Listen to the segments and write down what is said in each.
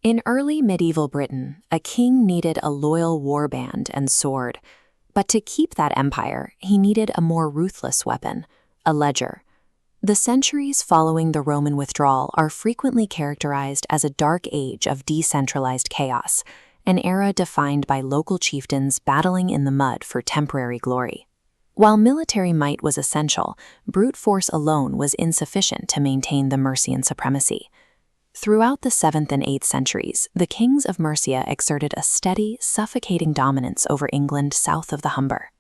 In early medieval Britain, a king needed a loyal warband and sword. But to keep that empire, he needed a more ruthless weapon, a ledger. The centuries following the Roman withdrawal are frequently characterized as a dark age of decentralized chaos, an era defined by local chieftains battling in the mud for temporary glory. While military might was essential, brute force alone was insufficient to maintain the Mercian supremacy. Throughout the 7th and 8th centuries, the kings of Mercia exerted a steady, suffocating dominance over England south of the Humber.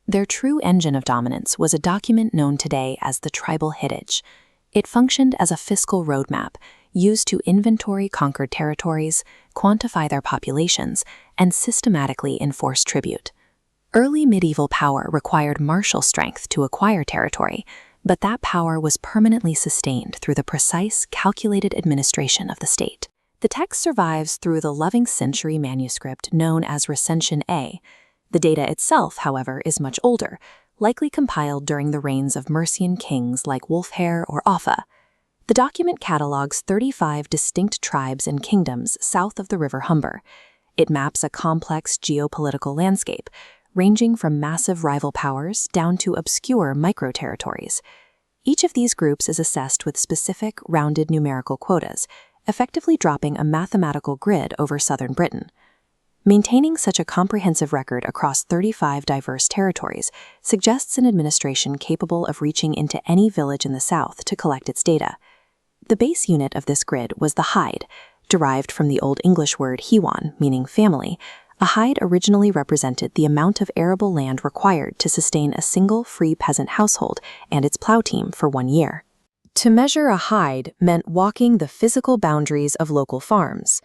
Their true engine of dominance was a document known today as the Tribal Hidage. It functioned as a fiscal roadmap, used to inventory conquered territories, quantify their populations, and systematically enforce tribute. Early medieval power required martial strength to acquire territory, but that power was permanently sustained through the precise, calculated administration of the state. The text survives through the 11th century manuscript known as Recension A. The data itself, however, is much older, likely compiled during the reigns of Mercian kings like Wulfhere or Offa. The document catalogues 35 distinct tribes and kingdoms south of the River Humber. It maps a complex geopolitical landscape, ranging from massive rival powers down to obscure micro-territories. Each of these groups is assessed with specific, rounded numerical quotas, effectively dropping a mathematical grid over southern Britain. Maintaining such a comprehensive record across 35 diverse territories suggests an administration capable of reaching into any village in the south to collect its data. The base unit of this grid was the hide, derived from the Old English word hiwan, meaning family. A hide originally represented the amount of arable land required to sustain a single free peasant household and its plow team for 1 year. To measure a hide meant walking the physical boundaries of local farms.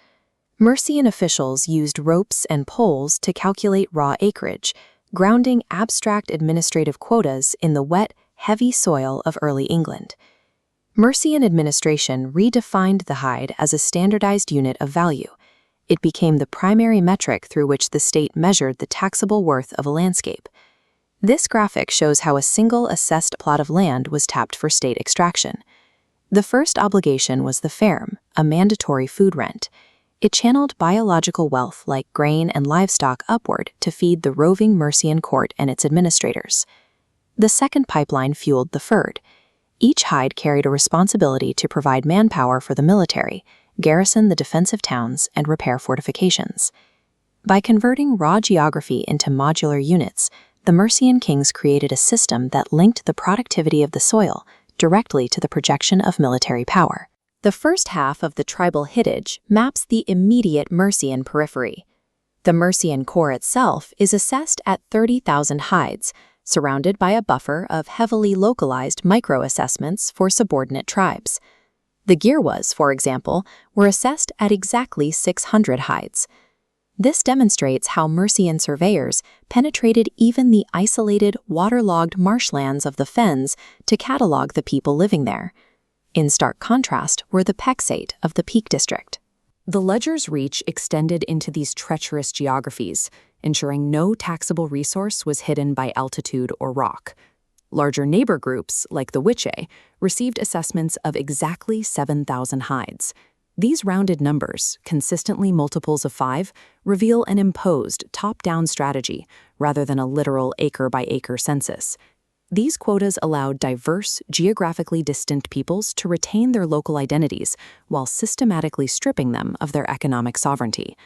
Mercian officials used ropes and poles to calculate raw acreage, grounding abstract administrative quotas in the wet, heavy soil of early England. Mercian administration redefined the hide as a standardized unit of value. It became the primary metric through which the state measured the taxable worth of a landscape. This graphic shows how a single assessed plot of land was tapped for state extraction. The first obligation was the ferm, a mandatory food rent. It channeled biological wealth like grain and livestock upward to feed the roving Mercian court and its administrators. The second pipeline fueled the fyrd. Each hide carried a responsibility to provide manpower for the military, garrison the defensive towns, and repair fortifications. By converting raw geography into modular units, the Mercian kings created a system that linked the productivity of the soil directly to the projection of military power. The first half of the Tribal Hidage maps the immediate Mercian periphery. The Mercian core itself is assessed at 30,000 hides, surrounded by a buffer of heavily localized micro-assessments for subordinate tribes. The Gyrwas, for example, were assessed at exactly 600 hides. This demonstrates how Mercian surveyors penetrated even the isolated, waterlogged marshlands of the fens to catalog the people living there. In stark contrast were the Pecsæte of the Peak District. The ledger's reach extended into these treacherous geographies, ensuring no taxable resource was hidden by altitude or rock. Larger neighbor groups, like the Hwicce, received assessments of exactly 7,000 hides. These rounded numbers, consistently multiples of 5, reveal an imposed, top-down strategy rather than a literal acre-by-acre census. These quotas allowed diverse, geographically distant peoples to retain their local identities while systematically stripping them of their economic sovereignty.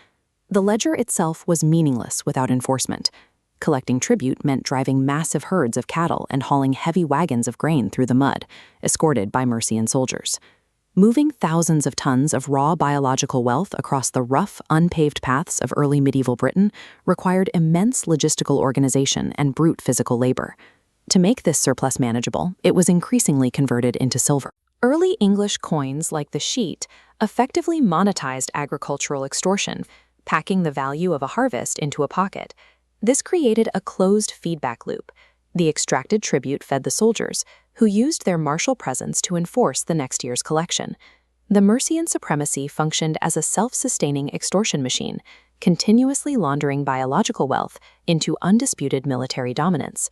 The ledger itself was meaningless without enforcement. Collecting tribute meant driving massive herds of cattle and hauling heavy wagons of grain through the mud, escorted by Mercian soldiers. Moving thousands of tons of raw biological wealth across the rough, unpaved paths of early medieval Britain required immense logistical organization and brute physical labor. To make this surplus manageable, it was increasingly converted into silver. Early English coins like the sheet effectively monetized agricultural extortion, packing the value of a harvest into a pocket. This created a closed feedback loop. The extracted tribute fed the soldiers, who used their martial presence to enforce the next year's collection. The Mercian Supremacy functioned as a self-sustaining extortion machine, continuously laundering biological wealth into undisputed military dominance.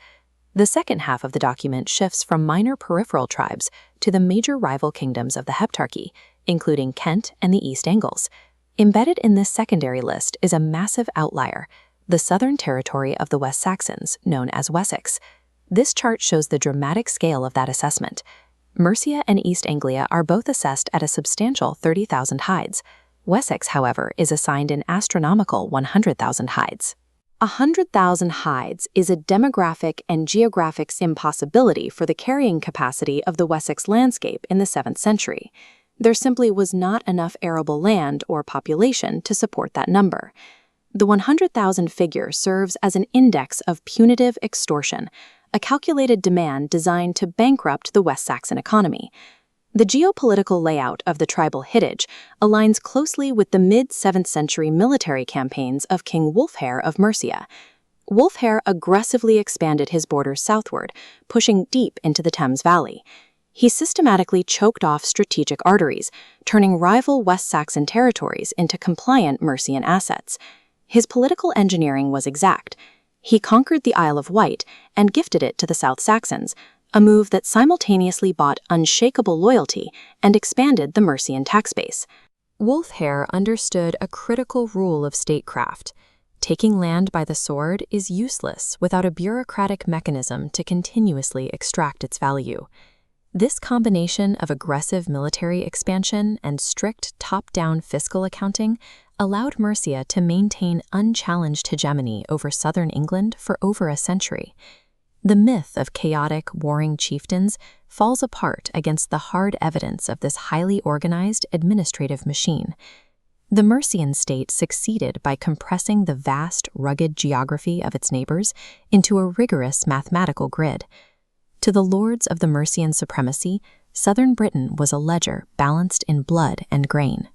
The second half of the document shifts from minor peripheral tribes to the major rival kingdoms of the Heptarchy, including Kent and the East Angles. Embedded in this secondary list is a massive outlier, the southern territory of the West Saxons, known as Wessex. This chart shows the dramatic scale of that assessment. Mercia and East Anglia are both assessed at a substantial 30,000 hides. Wessex, however, is assigned an astronomical 100,000 hides. 100,000 hides is a demographic and geographic impossibility for the carrying capacity of the Wessex landscape in the 7th century. There simply was not enough arable land or population to support that number. The 100,000 figure serves as an index of punitive extortion, a calculated demand designed to bankrupt the West Saxon economy. The geopolitical layout of the Tribal Hidage aligns closely with the mid-7th century military campaigns of King Wulfhere of Mercia. Wulfhere aggressively expanded his borders southward, pushing deep into the Thames Valley. He systematically choked off strategic arteries, turning rival West Saxon territories into compliant Mercian assets. His political engineering was exact. He conquered the Isle of Wight and gifted it to the South Saxons, a move that simultaneously bought unshakable loyalty and expanded the Mercian tax base. Wulfhere understood a critical rule of statecraft. Taking land by the sword is useless without a bureaucratic mechanism to continuously extract its value. This combination of aggressive military expansion and strict top-down fiscal accounting allowed Mercia to maintain unchallenged hegemony over southern England for over a century. The myth of chaotic, warring chieftains falls apart against the hard evidence of this highly organized administrative machine. The Mercian state succeeded by compressing the vast, rugged geography of its neighbors into a rigorous mathematical grid. To the lords of the Mercian Supremacy, southern Britain was a ledger balanced in blood and grain.